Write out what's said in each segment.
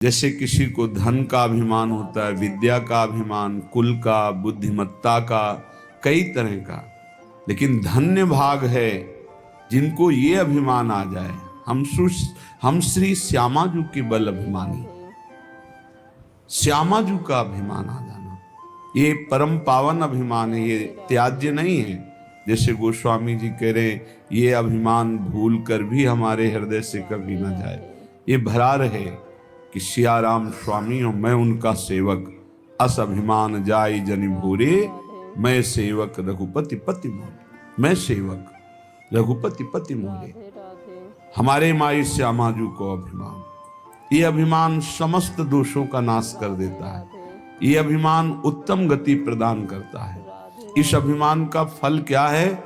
जैसे किसी को धन का अभिमान होता है, विद्या का अभिमान, कुल का, बुद्धिमत्ता का, कई तरह का, लेकिन धन्य भाग है जिनको ये अभिमान आ जाए, हम श्री श्यामाजू के बल अभिमानी, श्यामाजू का अभिमान आ जाना, ये परम पावन अभिमान है, ये त्याज्य नहीं है। जैसे गोस्वामी जी कह रहे हैं, ये अभिमान भूल कर भी हमारे हृदय से कभी न जाए, ये भरा रहे कि सियाराम स्वामी और मैं उनका सेवक, अस अभिमान जाई जनि भूरे, मैं सेवक रघुपति पति मोरे, मैं सेवक रघुपति पति मोरे। हमारे माई श्यामाजू को अभिमान, ये अभिमान समस्त दोषों का नाश कर देता है, ये अभिमान उत्तम गति प्रदान करता है। इस अभिमान का फल क्या है?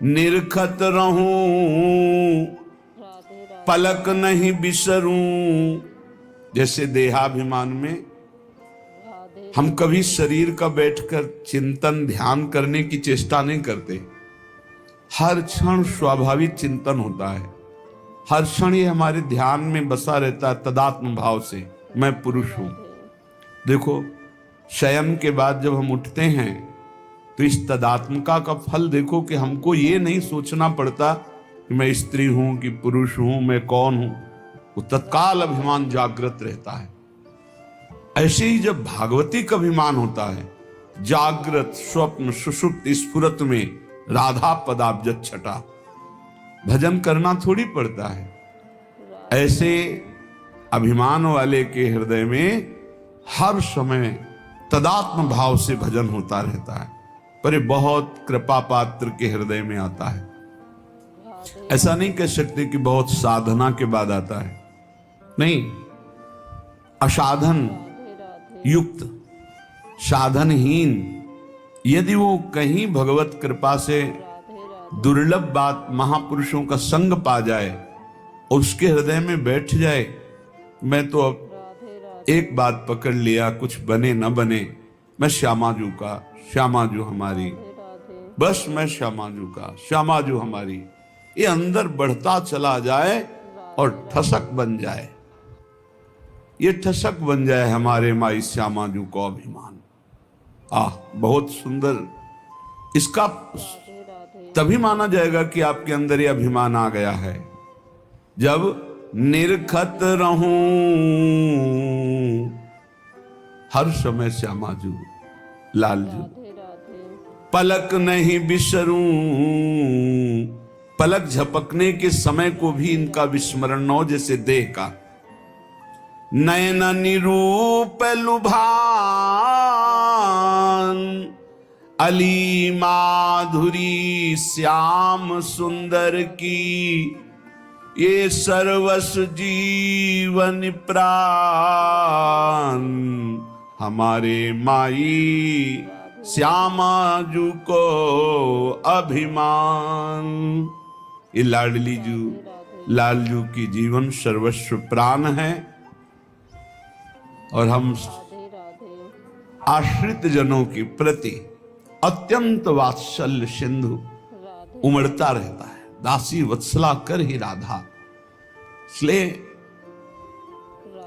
निरखत रहूं पलक नहीं बिसरूं। जैसे देहाभिमान में हम कभी शरीर का बैठकर चिंतन ध्यान करने की चेष्टा नहीं करते, हर क्षण स्वाभाविक चिंतन होता है, हर क्षण ये हमारे ध्यान में बसा रहता है तदात्म भाव से, मैं पुरुष हूं। देखो, शयन के बाद जब हम उठते हैं तो इस तदात्मका का फल देखो कि हमको ये नहीं सोचना पड़ता कि मैं स्त्री हूं कि पुरुष हूं, मैं कौन हूं, वो तत्काल अभिमान जागृत रहता है। ऐसे ही जब भागवती का अभिमान होता है, जागृत स्वप्न सुषुप्त स्फुरत में राधा पदाब्ज छटा, भजन करना थोड़ी पड़ता है। ऐसे अभिमान वाले के हृदय में हर समय तदात्म भाव से भजन होता रहता है, पर ये बहुत कृपा पात्र के हृदय में आता है। ऐसा नहीं कह सकते कि बहुत साधना के बाद आता है, नहीं, असाधन युक्त, साधनहीन यदि वो कहीं भगवत कृपा से दुर्लभ बात महापुरुषों का संग पा जाए और उसके हृदय में बैठ जाए, मैं तो अब एक बात पकड़ लिया, कुछ बने न बने, मैं श्यामाजू का, श्यामाजू हमारी, बस मैं श्यामाजू का, श्यामाजू हमारी, ये अंदर बढ़ता चला जाए और ठसक बन जाए, ये ठसक बन जाए हमारे माई श्यामाजू को अभिमान। बहुत सुंदर, इसका तभी माना जाएगा कि आपके अंदर ये अभिमान आ गया है जब निरखत रहूं हर समय श्यामाजू लालजू, पलक नहीं बिसरूं, पलक झपकने के समय को भी इनका विस्मरण न हो, जैसे देह का। नयन निरूप लुभान अली माधुरी श्याम सुंदर की, ये सर्वस जीवन प्राण हमारे माई श्यामाजू को अभिमान। ये लाडली जू, लालजू की जीवन सर्वस्व प्राण है, और हम आश्रित जनों के प्रति अत्यंत वात्सल्य सिंधु उमड़ता रहता है, दासी वत्सला कर ही राधा। इसलिए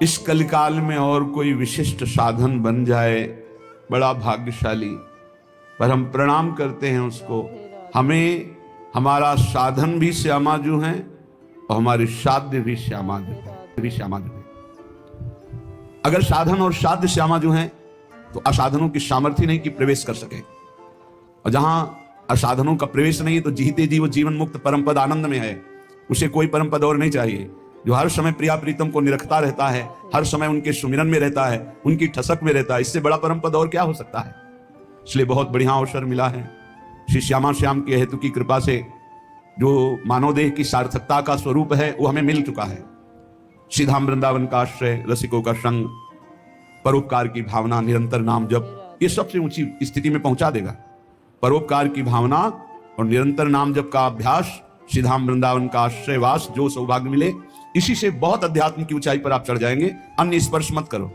इस कलिकाल में और कोई विशिष्ट साधन बन जाए बड़ा भाग्यशाली, पर हम प्रणाम करते हैं उसको। हमें हमारा साधन भी श्यामाजू हैं और हमारी साध्य भी श्यामाजू है। अगर साधन और साध्य श्यामाजू हैं तो असाधनों की सामर्थ्य नहीं कि प्रवेश कर सके, और जहां असाधनों का प्रवेश नहीं तो जीते जी वो जीवन मुक्त परम पद आनंद में है, उसे कोई परम पद और नहीं चाहिए। जो हर समय प्रिया प्रीतम को निरखता रहता है, हर समय उनके सुमिरन में रहता है, उनकी ठसक में रहता है, इससे बड़ा परम पद और क्या हो सकता है। इसलिए बहुत बढ़िया अवसर मिला है श्री श्यामा श्याम के हेतु की कृपा से, जो मानव देह की सार्थकता का स्वरूप है वो हमें मिल चुका है। श्रीधाम वृंदावन का आश्रय, रसिकों का संग, परोपकार की भावना, निरंतर नाम जप, ये सबसे ऊंची स्थिति में पहुंचा देगा। परोपकार की भावना और निरंतर नाम जप का अभ्यास, श्रीधाम वृंदावन का आश्रयवास, जो सौभाग्य मिले, इसी से बहुत अध्यात्म की ऊंचाई पर आप चढ़ जाएंगे। अन्य स्पर्श मत करो,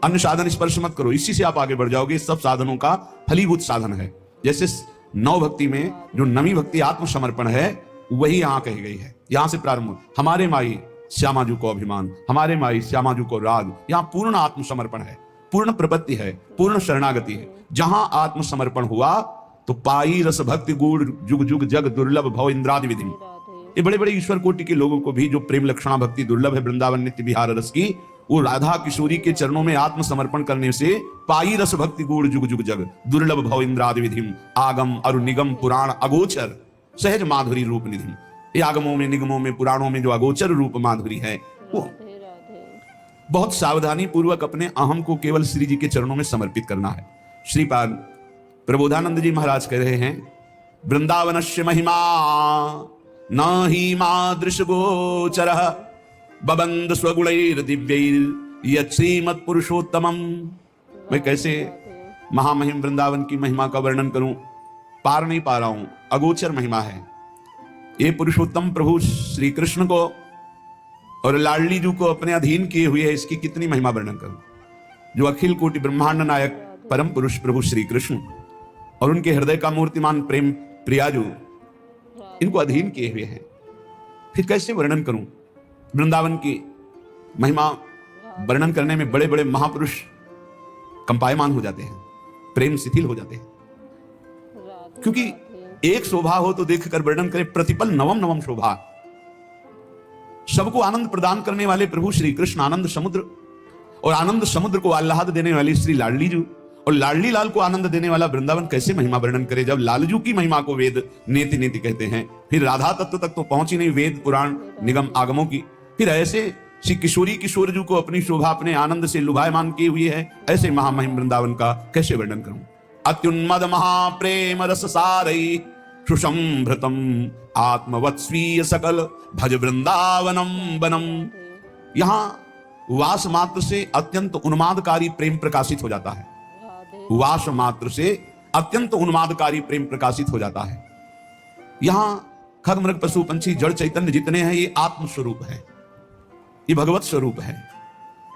अन्य साधन स्पर्श मत करो, इसी से आप आगे बढ़ जाओगे। सब साधनों का फलीभूत साधन है। जैसे नौ भक्ति में जो नवी भक्ति आत्मसमर्पण है, वही यहां कही गई है। यहां से प्रारंभ, हमारे माई श्यामाजू को अभिमान, हमारे माई श्यामाजू को राग। यहाँ पूर्ण आत्मसमर्पण है, पूर्ण प्रपत्ति है, पूर्ण शरणागति है। जहां आत्मसमर्पण हुआ तो पाई रस भक्ति गुड़ जुग जुग जग दुर्लभ भव इंद्रादि विधि। ये बड़े बड़े ईश्वर कोटि के लोगों को भी जो प्रेम लक्षणा भक्ति दुर्लभ है वृंदावन नित्य विहार रस की, वो राधा किशोरी के चरणों में आत्मसमर्पण करने से पाई रस भक्ति गुड़ जुग जुग जग दुर्लभ भव इंद्रादि विधि आगम अरु निगम पुराण अगोचर सहज माधुरी रूप निधि। ये आगमों में निगमों में पुराणों में जो अगोचर रूप माधुरी है, वो बहुत सावधानी पूर्वक अपने अहम को केवल श्री जी के चरणों में समर्पित करना है। श्रीपाद प्रबोधानंद जी महाराज कह रहे हैं, वृंदावनस्य महिमा न ही मादृश गोचर बबंद स्वगुणैर दिव्यैर यत् श्रीमत् पुरुषोत्तमम। मैं कैसे महामहिम वृंदावन की महिमा का वर्णन करूं, पार नहीं पा रहा हूं, अगोचर महिमा है। ये पुरुषोत्तम प्रभु श्री कृष्ण को और लाडली जी को अपने अधीन किए हुए है, इसकी कितनी महिमा वर्णन करूं। जो अखिल कोटि ब्रह्मांड नायक परम पुरुष प्रभु श्री कृष्ण और उनके हृदय का मूर्तिमान प्रेम प्रियाजू इनको अधीन किए हुए हैं, फिर कैसे वर्णन करूं। वृंदावन की महिमा वर्णन करने में बड़े बड़े महापुरुष कंपायमान हो जाते हैं, प्रेम शिथिल हो जाते हैं, क्योंकि एक शोभा हो तो देखकर वर्णन करे, प्रतिपल नवम नवम शोभा। सबको आनंद प्रदान करने वाले प्रभु श्री कृष्ण आनंद समुद्र, और आनंद समुद्र को आह्लाद देने वाली श्री लाडली जू, और लाडली लाल को आनंद देने वाला वृंदावन कैसे महिमा वर्णन करे। जब लालजू की महिमा को वेद नेति नेति कहते हैं, फिर राधा तत्व तक तो पहुंची नहीं वेद पुराण निगम आगमों की, फिर ऐसे श्री किशोरी किशोर जू को अपनी शोभा अपने आनंद से लुभायमान किए हुए है, ऐसे महामहिम वृंदावन का कैसे वर्णन करूं। अत्युन्मद महाप्रेम रस सारई सुषंभृतम आत्मवत्स्वीय सकल भज वृंदावनम बनम। यहां वास मात्र से अत्यंत उन्मादकारी प्रेम प्रकाशित हो जाता है, वास मात्र से अत्यंत उन्मादकारी प्रेम प्रकाशित हो जाता है। यहां खग मृग पशु पंछी जड़ चैतन्य जितने हैं ये आत्म स्वरूप है, ये भगवत स्वरूप है।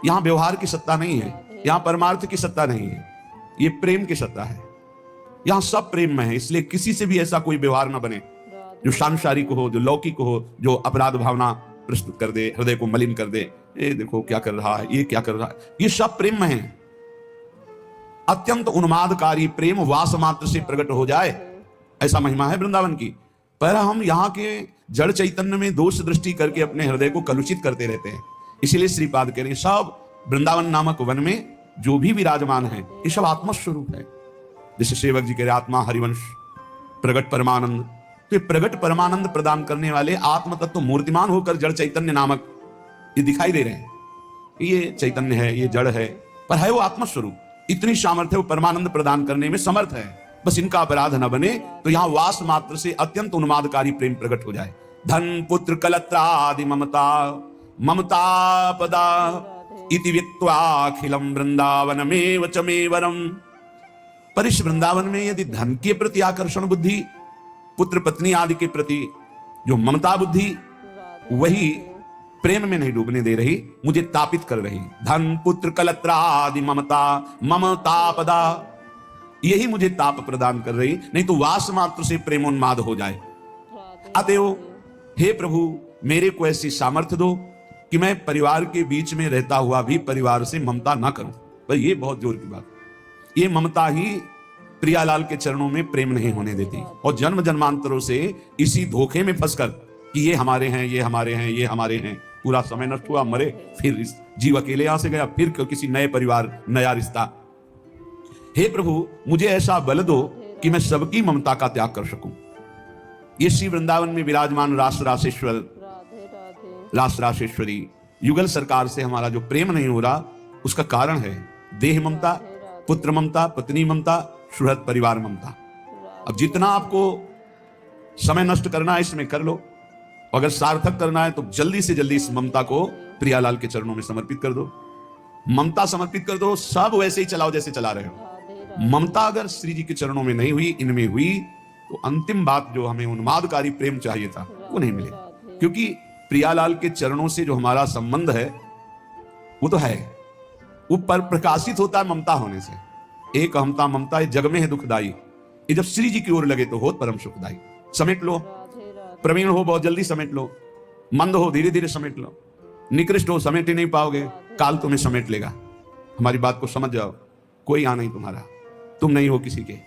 यहां व्यवहार की सत्ता नहीं है, यहां परमार्थ की सत्ता नहीं है, ये प्रेम की सत्ता है। यहां सब प्रेम में है, इसलिए किसी से भी ऐसा कोई व्यवहार ना बने जो सांसारिक हो, जो लौकिक हो, जो अपराध भावना प्रस्तुत कर दे, हृदय को मलिन कर दे। ये देखो क्या कर रहा है, ये क्या कर रहा है, ये सब प्रेम में है। अत्यंत उन्मादकारी प्रेम वास मात्र से प्रकट हो जाए, ऐसा महिमा है वृंदावन की। पर हम यहाँ के जड़ चैतन्य में दोष दृष्टि करके अपने हृदय को कलुषित करते रहते हैं। इसीलिए श्रीपाद कह रहे हैं सब वृंदावन नामक वन में जो भी विराजमान है ये सब आत्मस्वरूप है। जैसे सेवक जी कह रहे आत्मा हरिवंश प्रगट परमानंद, तो ये प्रगट परमानंद प्रदान करने वाले आत्म तत्व मूर्तिमान होकर जड़ चैतन्य नामक ये दिखाई दे रहे हैं। ये चैतन्य है, ये जड़ है, पर है वो आत्मस्वरूप। इतनी सामर्थ्य वो परमानंद प्रदान करने में समर्थ है। बस इनका अपराध न बने तो यहाँ वास मात्र से अत्यंत उन्मादकारी प्रेम प्रकट हो जाए। धन पुत्र कलत्रादि ममता ममता पदा इति वित्वाखिलम वृंदावनमेव च मे वरम। पर इस वृंदावन में यदि धन के प्रति आकर्षण बुद्धि, पुत्र पत्नी आदि के प्रति जो ममता बुद्धि, वही प्रेम में नहीं डूबने दे रही, मुझे तापित कर रही। धन पुत्र कलत्रा आदि ममता ममता पदा, यही मुझे ताप प्रदान कर रही, नहीं तो वास मात्र से प्रेमोन्माद हो जाए। अतएव हे प्रभु मेरे को ऐसी सामर्थ्य दो कि मैं परिवार के बीच में रहता हुआ भी परिवार से ममता ना करूं। पर ये बहुत जोर की बात, ये ममता ही प्रियालाल के चरणों में प्रेम नहीं होने देती, और जन्म जन्मांतरों से इसी धोखे में फंसकर कि ये हमारे हैं, ये हमारे हैं, ये हमारे हैं, पूरा समय नष्ट हुआ, मरे, फिर इस जीव अकेले यहां से गया, फिर किसी नए परिवार नया रिश्ता। हे प्रभु मुझे ऐसा बल दो कि मैं सबकी ममता का त्याग कर सकूं। ये श्री वृंदावन में विराजमान रास रासेश्वर रास रासेश्वरी युगल सरकार से हमारा जो प्रेम नहीं हो रहा, उसका कारण है देह ममता, पुत्र ममता, पत्नी ममता, सुहृद परिवार ममता। अब जितना आपको समय नष्ट करना है इसमें कर लो, अगर सार्थक करना है तो जल्दी से जल्दी इस ममता को प्रियालाल के चरणों में समर्पित कर दो। ममता समर्पित कर दो, सब वैसे ही चलाओ जैसे चला रहे हो। ममता अगर श्री जी के चरणों में नहीं हुई, इनमें हुई, तो अंतिम बात जो हमें उन्मादकारी प्रेम चाहिए था वो नहीं मिलेगा। क्योंकि प्रियालाल के चरणों से जो हमारा संबंध है वो तो है, वो पर प्रकाशित होता है ममता होने से। एक अहमता ममता ये जग में है दुखदाई, ये जब श्री जी की ओर लगे तो हो परम सुखदाई। समेट लो, प्रवीण हो बहुत जल्दी समेट लो, मंद हो धीरे धीरे समेट लो। निकृष्ट हो, समेट ही नहीं पाओगे, काल तुम्हें समेट लेगा। हमारी बात को समझ जाओ, कोई आ नहीं तुम्हारा, तुम नहीं हो किसी के,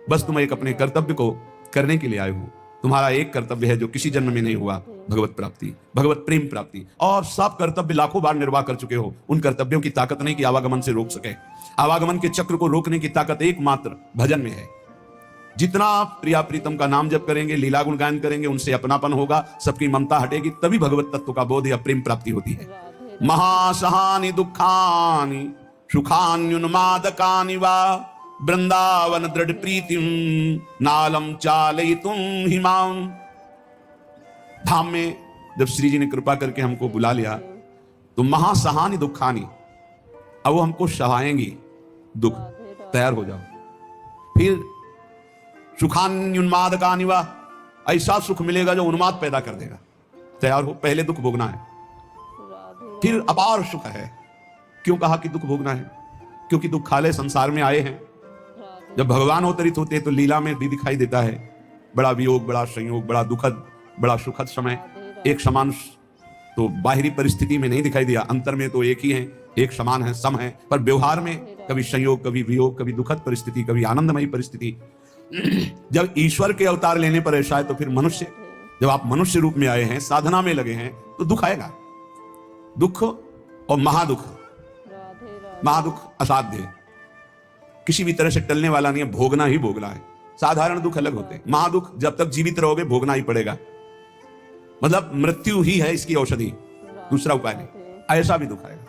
बस तुम एक अपने कर्तव्य को करने के लिए आए हो। तुम्हारा एक कर्तव्य है जो किसी जन्म में नहीं हुआ, भगवत प्राप्ति, भगवत प्रेम प्राप्ति। और सब कर्तव्य लाखों बार निर्वाह कर चुके हो। उन कर्तव्यों की ताकत नहीं कि आवागमन से रोक सके। आवागमन के चक्र को रोकने की ताकत एकमात्र भजन में है। जितना प्रिया प्रीतम का नाम जप करेंगे, लीला गुण गायन करेंगे, उनसे अपनापन होगा, सबकी ममता हटेगी, तभी भगवत तत्व का बोध या प्रेम प्राप्ति होती है। महासहानि दुखानि सुखान्युन्मादकानि वा वृंदावन दृढ़ प्रीतिम नालम चालयितुम हिमाम। धाम में जब श्री जी ने कृपा करके हमको बुला लिया तो महासहानि दुखानि, अब वो हमको सहाएंगी दुख, तैयार हो जाओ। फिर सुखान्युन्माद का निवा, ऐसा सुख मिलेगा जो उन्माद पैदा कर देगा, तैयार हो। पहले दुख भोगना है, फिर अपार सुख है। क्यों कहा कि दुख भोगना है? क्योंकि दुखालय संसार में आए हैं। जब भगवान अवतरित होते हैं तो लीला में भी दिखाई देता है बड़ा वियोग, बड़ा संयोग, बड़ा दुखद, बड़ा सुखद समय। एक समान तो बाहरी परिस्थिति में नहीं दिखाई दिया, अंतर में तो एक ही है, एक समान है, सम है, पर व्यवहार में कभी संयोग, कभी वियोग, कभी दुखद परिस्थिति, कभी आनंदमयी परिस्थिति। जब ईश्वर के अवतार लेने पर ऐसा है तो फिर मनुष्य, जब आप मनुष्य रूप में आए हैं, साधना में लगे हैं, तो दुख आएगा। दुख और महादुख, महादुख असाध्य, किसी भी तरह से टलने वाला नहीं है, भोगना ही भोगना है। साधारण दुख अलग होते हैं, महादुख जब तक जीवित रहोगे भोगना ही पड़ेगा, मतलब मृत्यु ही है इसकी औषधि, दूसरा उपाय नहीं। ऐसा भी दुख आएगा,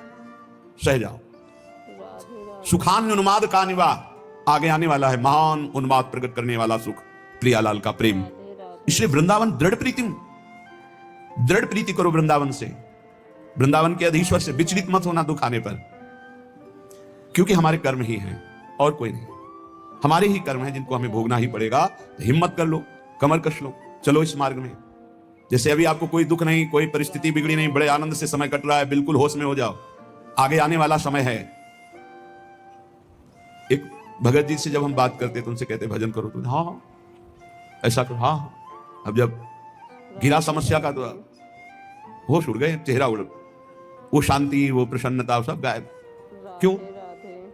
सह जाओ। सुखान्युन्माद का निवा, आगे आने वाला है महान उन्माद प्रकट करने वाला सुख, प्रियालाल का प्रेम। इसलिए वृंदावन दृढ़ प्रीतिम, दृढ़ प्रीति करो वृंदावन से, वृंदावन के अधीश्वर से। विचलित मत होना दुख आने पर, क्योंकि हमारे कर्म ही हैं और कोई नहीं। हमारे ही कर्म हैं जिनको हमें भोगना ही पड़ेगा। तो हिम्मत कर लो, कमर कस लो, चलो इस मार्ग में। जैसे अभी आपको कोई दुख नहीं, कोई परिस्थिति बिगड़ी नहीं, बड़े आनंद से समय कट रहा है, बिल्कुल होश में हो जाओ, आगे आने वाला समय है। एक भगत जी से जब हम बात करते तो उनसे कहते भजन करो, तो हाँ ऐसा करो, हाँ। अब जब गिरा समस्या का तो होश उड़ गए, चेहरा उड़, वो शांति, वो प्रसन्नता सब गायब। क्यों?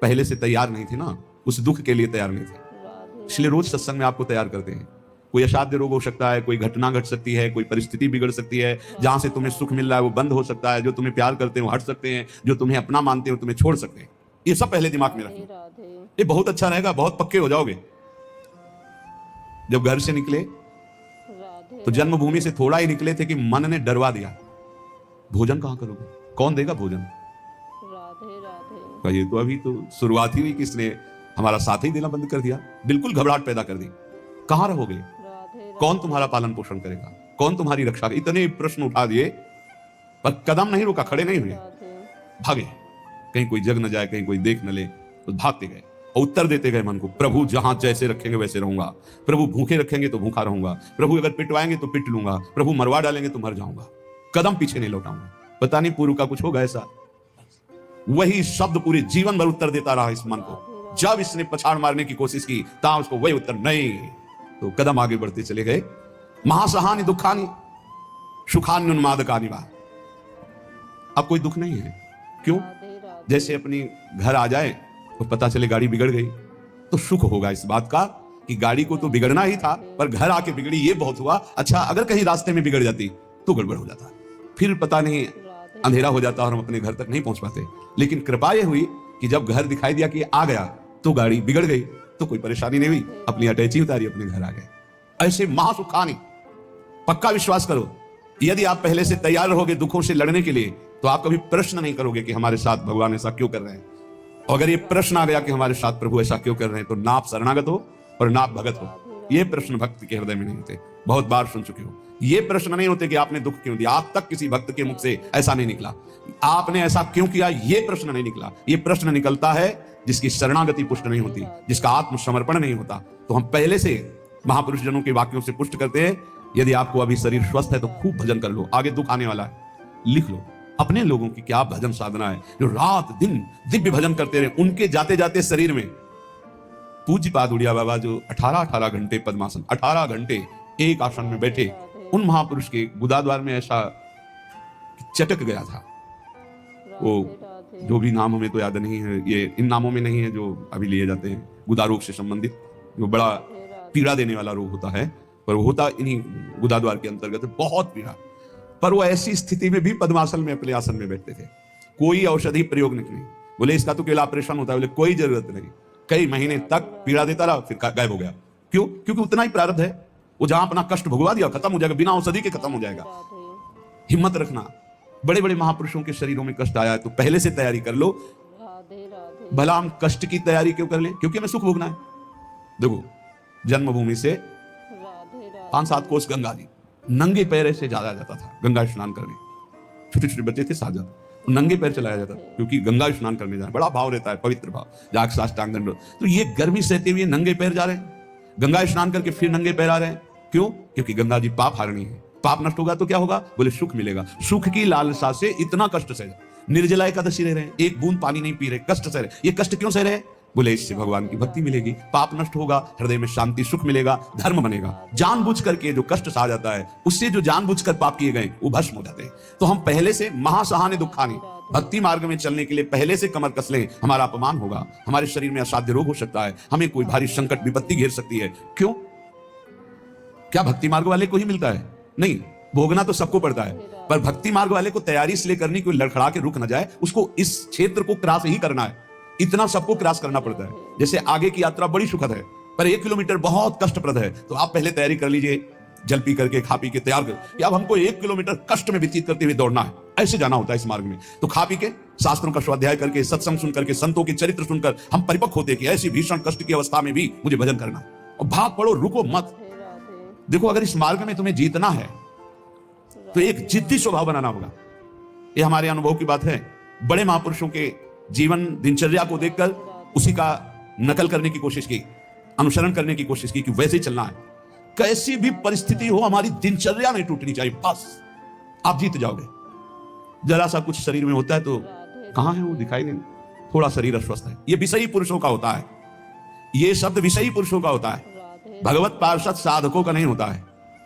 पहले से तैयार नहीं थे ना, उस दुख के लिए तैयार नहीं थे। इसलिए रोज सत्संग में आपको तैयार करते हैं। कोई असाध्य रोग हो सकता है, कोई घटना घट सकती है, कोई परिस्थिति बिगड़ सकती है, जहां से तुम्हें सुख मिल रहा है वो बंद हो सकता है, जो तुम्हें प्यार करते हो हट सकते हैं, जो तुम्हें अपना मानते हो तुम्हें छोड़ सकते हैं। ये सब पहले दिमाग में रखना, ये बहुत अच्छा रहेगा, बहुत पक्के हो जाओगे। जब घर से निकले तो जन्मभूमि से थोड़ा ही निकले थे कि मन ने डरवा दिया, भोजन कहां करोगे, कौन देगा भोजन? ये तो अभी तो शुरुआत ही हुई, किसने हमारा साथ ही देना बंद कर दिया, बिल्कुल घबराहट पैदा कर दी। कहां रहोगे, कौन तुम्हारा पालन पोषण करेगा, कौन तुम्हारी रक्षा? इतने प्रश्न उठा दिए पर कदम नहीं रुका, खड़े नहीं हुए, भागे। कहीं कोई जग न जाए, कहीं कोई देख न ले, तो भागते गए और उत्तर देते गए मन को, प्रभु जहां जैसे रखेंगे वैसे रहूंगा, प्रभु भूखे रखेंगे तो भूखा रहूंगा, प्रभु अगर पिटवाएंगे तो पिट लूंगा, प्रभु मरवा डालेंगे तो मर जाऊंगा, कदम पीछे नहीं लौटाऊंगा। पता नहीं पूर्व का कुछ होगा ऐसा। वही शब्द पूरे जीवन भर उत्तर देता रहा इस मन को। जब इसने पछाड़ मारने की कोशिश की तब उसको वही उत्तर नहीं, तो कदम आगे बढ़ते चले गए। महासहानि दुखानि सुखान्युन्मादकानि वा। अब कोई दुख नहीं है। क्यों? जैसे अपनी घर आ जाए और पता चले गाड़ी बिगड़ गई तो सुख होगा इस बात का कि गाड़ी को तो बिगड़ना ही था, पर घर आके बिगड़ी ये बहुत हुआ। अच्छा, अगर कहीं रास्ते में बिगड़ जाती तो गड़बड़ हो जाता, फिर पता नहीं अंधेरा हो जाता और हम अपने घर तक नहीं पहुंच पाते। लेकिन कृपा ये हुई कि जब घर दिखाई दिया कि आ गया तो गाड़ी बिगड़ गई तो कोई परेशानी नहीं हुई, अपनी अटैची उतारी, अपने घर आ गए। ऐसे महासुखानि, पक्का विश्वास करो, यदि आप पहले से तैयार रहोगे दुखों से लड़ने के लिए तो आप कभी प्रश्न नहीं करोगे कि हमारे साथ भगवान ऐसा क्यों कर रहे हैं। और अगर ये प्रश्न आ गया कि हमारे साथ प्रभु ऐसा क्यों कर रहे हैं, तो ना आप शरणागत हो और ना आप भगत हो। ये प्रश्न भक्त के हृदय में नहीं होते, बहुत बार सुन चुके हो। ये प्रश्न नहीं होते कि आपने दुख क्यों दिया, आज तक किसी भक्त के मुख से ऐसा नहीं निकला, आपने ऐसा क्यों किया, ये प्रश्न नहीं निकला। ये प्रश्न निकलता है जिसकी शरणागति पुष्ट नहीं होती, जिसका आत्मसमर्पण नहीं होता। तो हम पहले से महापुरुष जनों के वाक्यों से पुष्ट करते हैं, यदि आपको अभी शरीर स्वस्थ है तो खूब भजन कर लो, आगे दुख आने वाला है, लिख लो। अपने लोगों की क्या भजन साधना है, जो रात दिन दिव्य भजन करते रहे, उनके जाते जाते शरीर में पूज्यपाद उड़िया बाबा जो 18 घंटे पद्मासन, 18 घंटे एक आसन में बैठे, उन महापुरुष के गुदाद्वार में ऐसा चटक गया था, वो जो भी नाम हमें तो याद नहीं है, ये इन नामों में नहीं है जो अभी लिए जाते हैं, गुदा रोग से संबंधित जो बड़ा पीड़ा देने वाला रोग होता है, पर वो होता इन्हीं गुदा द्वार के अंतर्गत बहुत पीड़ा। पर वो ऐसी स्थिति में भी पद्मासन में अपने आसन में बैठते थे, कोई औषधि प्रयोग नहीं। बोले इसका तो केवल ऑपरेशन होता है, बोले कोई जरूरत नहीं, कई महीने तक पीड़ा देता रहा, फिर गायब हो गया। क्यों? क्योंकि उतना ही प्रारब्ध है, वो जहां अपना कष्ट भुगवा दिया खत्म हो जाएगा, बिना औषधि के खत्म हो जाएगा। हिम्मत रखना, बड़े बड़े महापुरुषों के शरीरों में कष्ट आया है तो पहले से तैयारी कर लो। भला हम कष्ट की तैयारी क्यों कर ले? क्योंकि हमें सुख भोगना है। देखो जन्मभूमि से 5-7 कोस गंगा जी, नंगे पैर से जाया जाता था गंगा स्नान करने। छोटे छोटे बच्चे थे, साथ नंगे पैर चलाया जाता क्योंकि गंगा स्नान करने जाए, बड़ा भाव रहता है, पवित्र भाव, जाग साष्टांग दंड। तो ये गर्मी सहते हुए नंगे पैर जा रहे हैं, गंगा स्नान करके फिर नंगे पैर आ रहे हैं। क्यों? क्योंकि गंगा जी पाप हारणी है, पाप नष्ट होगा तो क्या होगा? बोले सुख मिलेगा। सुख की लालसा से इतना कष्ट सह, निर्जला एकादशी रह रहे हैं, एक बूंद पानी नहीं पी रहे, कष्ट सह रहे। ये कष्ट क्यों सह रहे? बोले इससे भगवान की भक्ति मिलेगी, पाप नष्ट होगा, हृदय में शांति सुख मिलेगा, धर्म बनेगा। जानबूझ करके जो कष्ट सहा जाता है, उससे जो जानबूझकर पाप किए गए वो भस्म हो जाते हैं। तो हम पहले से महासहाने दुखानी भक्ति मार्ग में चलने के लिए पहले से कमर कस लें। हमारा अपमान होगा, हमारे शरीर में असाध्य रोग हो सकता है, हमें कोई भारी संकट विपत्ति घेर सकती है। क्यों? क्या भक्ति मार्ग वाले को ही मिलता है? नहीं, भोगना तो सबको पड़ता है, पर भक्ति मार्ग वाले को तैयारी इसलिए करनी कोई लड़खड़ा के रुक ना जाए, उसको इस क्षेत्र को क्रॉस ही करना है। इतना सबको क्रॉस करना पड़ता है। जैसे आगे की यात्रा बड़ी सुखद है, पर 1 किलोमीटर बहुत कष्टप्रद है, तो आप पहले तैयारी कर लीजिए, जल पी करके खा पी के तैयार कर कि अब हमको 1 किलोमीटर कष्ट में व्यतीत करते हुए दौड़ना है, ऐसे जाना होता है इस मार्ग में। तो खा पी के शास्त्रों का स्वाध्याय करके, सत्संग सुन करके, संतों के चरित्र सुनकर हम परिपक्व होते कि ऐसी भीषण कष्ट की अवस्था में भी मुझे भजन करना, और भाग पड़ो, रुको मत। देखो अगर इस मार्ग में तुम्हें जीतना है तो एक जिद्दी स्वभाव बनाना होगा। ये हमारे अनुभव की बात है। बड़े महापुरुषों के जीवन दिनचर्या को देखकर उसी का नकल करने की कोशिश की, अनुसरण करने की कोशिश की कि वैसे ही चलना है। कैसी भी परिस्थिति हो, हमारी दिनचर्या नहीं टूटनी चाहिए, बस आप जीत जाओगे। जरा सा कुछ शरीर में होता है तो कहां है वो, दिखाई नहीं, थोड़ा शरीर अस्वस्थ है, ये विषयी पुरुषों का होता है, ये शब्द विषयी पुरुषों का होता है। भगवत पार्षद साधकों का नहीं होता है,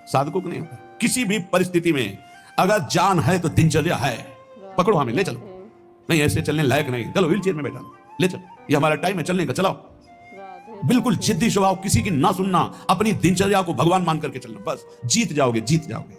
साधकों का नहीं होता। किसी भी परिस्थिति में अगर जान है तो दिनचर्या है, पकड़ो हमें, ले चलो। नहीं ऐसे चलने लायक नहीं, चलो व्हील चेयर में बैठा ले चलो, ये हमारा टाइम है चलने का, चलाओ। बिल्कुल जिद्दी स्वभाव, किसी की ना सुनना, अपनी दिनचर्या को भगवान मान करके चलना, बस जीत जाओगे, जीत जाओगे।